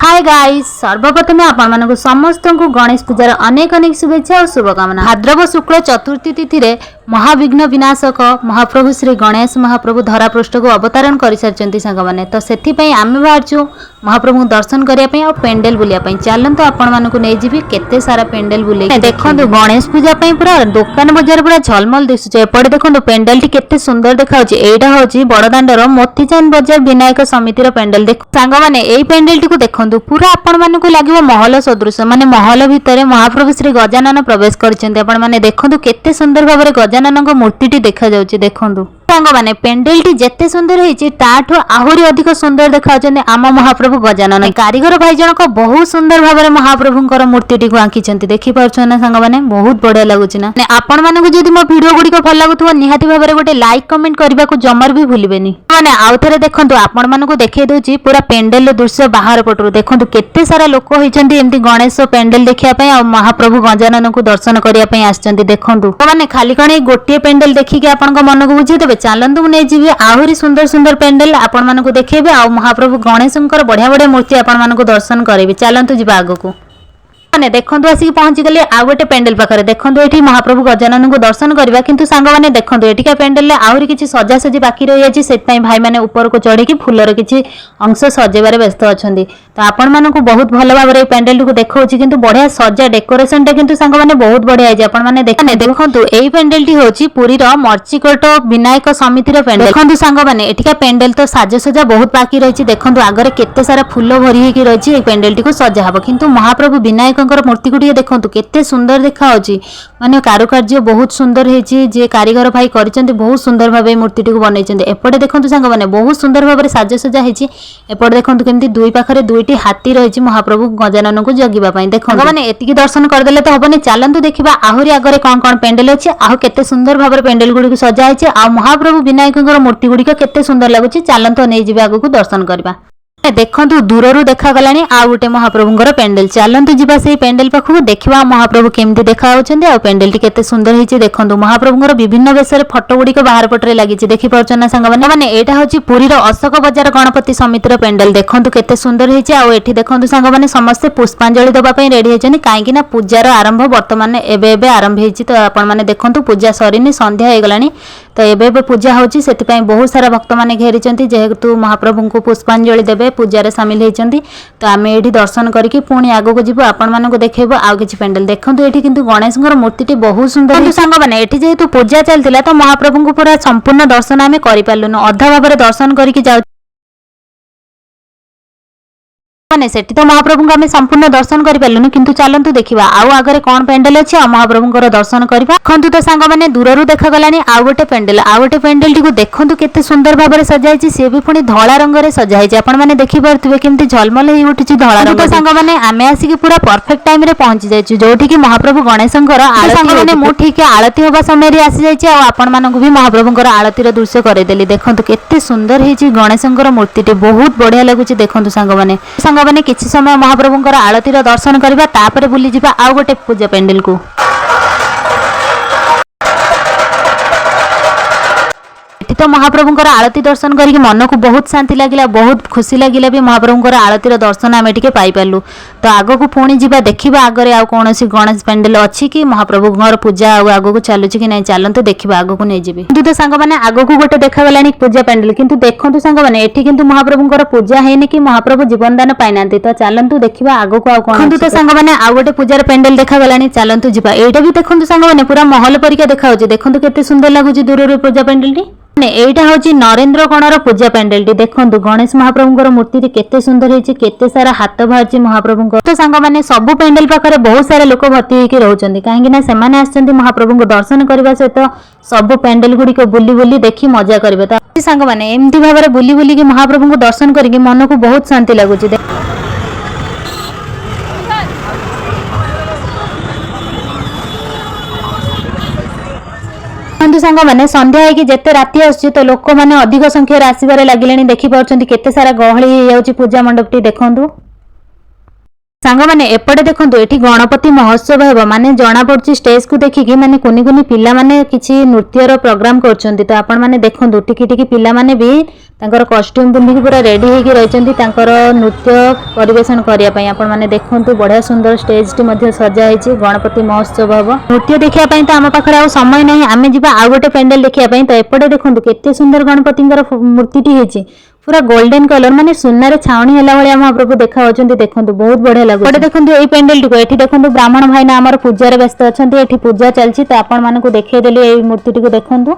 Hi guys सर्वप्रथम आपण मानक समस्त को गणेश पूजार अनेक अनेक शुभेच्छा और शुभकामना। भाद्रव शुक्ल चतुर्थी तिथि रे महाविघ्न विनाशक महाप्रभु श्री गणेश महाप्रभु धरापृष्ठ को अवतरण कर सारी सांग मैंने तो से आम बाहरचु महाप्रभु दर्शन करने और पेंडेल बुलाया चलते आपण मानक नहीं जी केते सारा पेंडेल बुले देखो गणेश पूजा पूरा दुकान बजार पूरा झलमल दिशुचे एपटे देखो पेंडेल टी केते सुंदर देखा एटा हूँ बड़दाण्डर मोतीचांद बजार विनायक समितिर पेंडेल देख सांग मैंने यही पेंडेल टी देखो पूरा आपण मानक लगे महल सदृश माने महल भितर महाप्रभु श्री गजानन प्रवेश करते देखो केते सुंदर भाव गजानन मूर्ति टी देखा जाउछि देखंतु सांग माने पेंडेल टी जेते सुंदर होईछि ताठो आहुरी अधिक सुंदर देखाउछन्ते आम महाप्रभु गजानन कारीगर भाई जनक बहुत सुंदर भाव महाप्रभुंकर मूर्ति टी को आंकिछन्ते देखि पारुछन ना सांग माने बहुत बढ़िया लागुछि ना आपण मानकु जदि मो वीडियो गुडी को भल लागुथबो निहाती भाबरे गोटे लाइक कमेंट करबा को जमर भी भूलिबेनी माने आउथरे देखंतु आपण मानकु देखै दोछि पूरा पेंडेल दृश्य बाहर पटरु देखंतु केते सारा लोक होईछन्ते एम्ति गणेश पेंडेल देखिया पय आ महाप्रभु गजानन को दर्शन करिया पय आछन्ते देखंतु माने खाली कणे गोटिए पेंडेल देखि के आपन को मन को बुझे देबे चलतु नहीं जी आहरी सुंदर सुंदर पेंडेल आपण मानकु देखेबे आ महाप्रभु गणेशंकर बढ़िया बढ़िया मूर्ति आपण मानकु दर्शन करेबे चलतु जीवा आगो को माने देखंतु आसी पहुंची गले आ गोटे पेंडेल पाखरे देखंतु एठी महाप्रभु गजानन को दर्शन करबा किंतु सांग माने देखंतु एठिका पेंडेल आहरी किछि सजा सजी बाकी रहि अछि सेत पई भाई माने ऊपर को चढ़ी कि फुलर किछि अंश सजेबारे व्यस्त अछंदी तो आपण मानकु बहुत भलो भाबरे पेंडेल को देखौछि किंतु बढ़िया सजा डेकोरेशन टा किंतु सांग माने बहुत बढ़िया अछि आपण माने देखंतु एई पेंडेल टी होछि पुरी रो मर्चिकोट विनायक समितिर पेंडेल देखंतु सांग माने एठिका पेंडेल तो साज सजा बहुत बाकी रहिछि देखंतु आगरे केते सारा फुल भरी हेकि रहिछि ए पेंडेल टी को सजा हबो किंतु महाप्रभु विनायक मूर्ति को देखो केते सुंदर देखा माने कारुकार्य बहुत सुंदर है जे कारीगर भाई करिसेंती बहुत सुंदर भाव मूर्ति को बनैछन्ते एपटे देखो सांग माने बहुत सुंदर भाव साज सजा है एपटे देखो केमती दुई पाखरे दुईटी हाथी रही महाप्रभु गजानन को जगिबा पई देखो माने एतिकी दर्शन करदेले तो हबनी चलंतु देखिबा आहुरी आगरे कोन कोन पेंडेल अछि आहु केते सुंदर भाव पेंडेल गुडी को सजा है आ महाप्रभु विनायकंकर मूर्ति गुडी केते सुंदर लागुछि चलंतु नै जिबा आगु को दर्शन करबा देखंतु दूररू देखा गलानी आ गोटे महाप्रभुंकर पेंडेल चलंतु जीवा से पेंडेल पाखु देखिबा महाप्रभु केमती देखा होछन्ते आ पेंडेल टी केते सुंदर हिची देखंतु महाप्रभुंकर विभिन्न वेशरे फोटो गुडी को बाहर पटरे लागिछि देखि परछन ना संग माने एटा होछि पुरी रो अशोक बजार गणपति समितिर पेंडेल देखंतु केते सुंदर हिची आ एठी देखंतु संग माने समस्त पुष्पांजलि दबा पई रेडी हेछनि काहे कि ना पूजार आरंभ वर्तमान एबे एबे आरंभ हेछि तो आपण माने देखंतु पूजा सरीनी संध्या हे गलानी तो एबे पूजा होछि सेति पई बहुत सारा भक्त माने घेरिचंती जेहेतु महाप्रभु को पुष्पांजलि देबे पूजार सामिल होती तो आम ये दर्शन करके पुणी आग को जीव आपण मानक देखब आउ कि पेंडेल देखो ये किंतु गणेश मूर्ति बहुत सुंदर सांग मैंने ये जेहेतु पूजा चलता तो महाप्रभु को पूरा संपूर्ण दर्शन आम कर अधा भाव दर्शन करके जाऊ माने सेठी तो महाप्रभु को आम संपूर्ण दर्शन कर पार्लुनु किंतु चलतु देखा आउ आगे कौन पेंडेल अच्छे महाप्रभु दर्शन करवा देखु तो सांग मैंने दूर देखा गलानी आउ गोटे पेंडेल टी देखु केते सुंदर भाव में सजाई सी भी पुणी धला रंग में सजाई आपण मैंने देखिपे केमती झलमल हो उठी धला रंग तो सांग मैंने आम आसिक पूरा परफेक्ट टाइम रे पहुंची जाइए जोठी की महाप्रभु गणेशंकर आरती मैंने मु ठीक आरती होगा समय आसी जाइए आपण मानक भी महाप्रभुंकर आरतीर दृश्य करदेली देखु केते सुंदर होती गणेशंकर मूर्ति बहुत बढ़िया लगुच देखु सांग मैंने किछि समय महाप्रभुंकर आरतीर दर्शन करबा तापर बुली जिबा आउ गोटे पूजा पेंडेल को तो महाप्रभुंकर आरती दर्शन करके मन को बहुत शांति लगिला बहुत खुशी लगिला भी महाप्रभुंकर आरतीर दर्शन आम टिके पाई पारलु तो आग को पुणी जीवा देखिबा आगरे आ कौन गणेश पेंडेल अच्छी कि महाप्रभुंकर पूजा आग को चलुची कि नहीं चलते देखा आग को नहीं जीवी किंतु तो सांग मैंने आग को गोटे देखा गलानी पूजा पेंडेल किंतु देखंतु सांग मैंने एठी किंतु महाप्रभुंकर पूजा हैनी कि महाप्रभु जीवन दान पाई नांती तो चलतु देखिबा आग को आ कौन तो सांग मैंने आ गोटे पूजार पेंडेल देखा गलानी चलतु जीवा एटा भी देखंतु सांग मैंने पूरा महल परिका देखा होची देखंतु केते सुंदर लागुची दूर पूजा पेंडेल टी एटा हूँ नरेंद्र गणर पूजा पेंडेल टी देखो गणेश महाप्रभुंकर मूर्ति केते सुंदर होती केते सारा हाथ बाहर महाप्रभु तो सांग मैंने सब पेंडेल पाखे बहुत सारा लोक भर्ती होकर रोचंती कहीं से आसछन्ती महाप्रभु को दर्शन करने सहित सब पेंडेल गुड़िक बुली बुली देखी मजा करेंगे तो सांग मैंने एमती भाव में बुली बुलिकी महाप्रभु को दर्शन करके मन को बहुत शांति लगुच सांग मैंने संध्या है कि जेते राति आसछि तो लोक मैंने अधिक संख्या आसबार लगिले देखि पारुछन्ती केते सारा गहली हो जाउछि पूजा मंडप टी देखंतु सांग मैंने एपटे देखंतु एठी गणपति महोत्सव हेबो माने जना पड़छि स्टेज को देखिकी माने कुनी कुनी पिला माने किछि नृत्यर प्रोग्राम करछन्ती तो आपण माने देखंतु टिकी टिकी पिला माने भी ତାଙ୍କର କଷ୍ଟ୍ୟୁମ୍ ପିନ୍ଧିକି ପୁରା ରେଡି ହେଇକି ରହିଛନ୍ତି ତାଙ୍କର ନୃତ୍ୟ ପରିବେଷଣ କରିବା ପାଇଁ। ଆପଣ ମାନେ ଦେଖନ୍ତୁ ବଢିଆ ସୁନ୍ଦର ଷ୍ଟେଜଟି ମଧ୍ୟ ସଜା ହେଇଛି। ଗଣପତି ମହୋତ୍ସବ ହବ। ନୃତ୍ୟ ଦେଖିବା ପାଇଁ ତ ଆମ ପାଖରେ ଆଉ ସମୟ ନାହିଁ, ଆମେ ଯିବା ଆଉ ଗୋଟେ ପେଣ୍ଡାଲ ଦେଖିବା ପାଇଁ। ତ ଏପଟେ ଦେଖନ୍ତୁ କେତେ ସୁନ୍ଦର ଗଣପତିଙ୍କର ମୂର୍ତ୍ତିଟି ହେଇଛି, ପୁରା ଗୋଲ୍ଡେନ କଲର ମାନେ ସୁନାରେ ଛାଉଣି ହେଲା ଭଳିଆ ମହାପ୍ରଭୁ ଦେଖା ଯାଉଛନ୍ତି। ଦେଖନ୍ତୁ ବହୁତ ବଢିଆ ଲାଗୁଛି। ଏପଟେ ଦେଖନ୍ତୁ ଏଇ ପେଣ୍ଡାଲଟିକୁ, ଏଠି ଦେଖନ୍ତୁ ବ୍ରାହ୍ମଣ ଭାଇନା ଆମର ପୂଜାରେ ବ୍ୟସ୍ତ ଅଛନ୍ତି। ଏଠି ପୂଜା ଚାଲିଛି, ତ ଆପଣ ମାନଙ୍କୁ ଦେଖେଇଦେଲି ଏଇ ମୂର୍ତ୍ତିଟିକୁ ଦେଖନ୍ତୁ।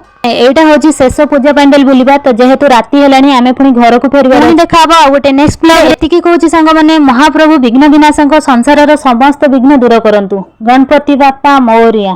ଏଇଟା ହଉଛି ଶେଷ ପୂଜା ପେଣ୍ଡାଲ ବୁଲିବା। ତ ଯେହେତୁ ରାତି ହେଲାଣି ଆମେ ପୁଣି ଘରକୁ ଫେରିବା। ଦେଖା ହବ ଆଉ ଗୋଟେ ନେକ୍ସଟ ବ୍ଲଗ। ଏତିକି କହୁଛି ସାଙ୍ଗମାନେ, ମହାପ୍ରଭୁ ବିଘ୍ନ ବିନାଶଙ୍କ ସଂସାରର ସମସ୍ତ ବିଘ୍ନ ଦୂର କରନ୍ତୁ। ଗଣପତି ବାପା ମୋରିଆ।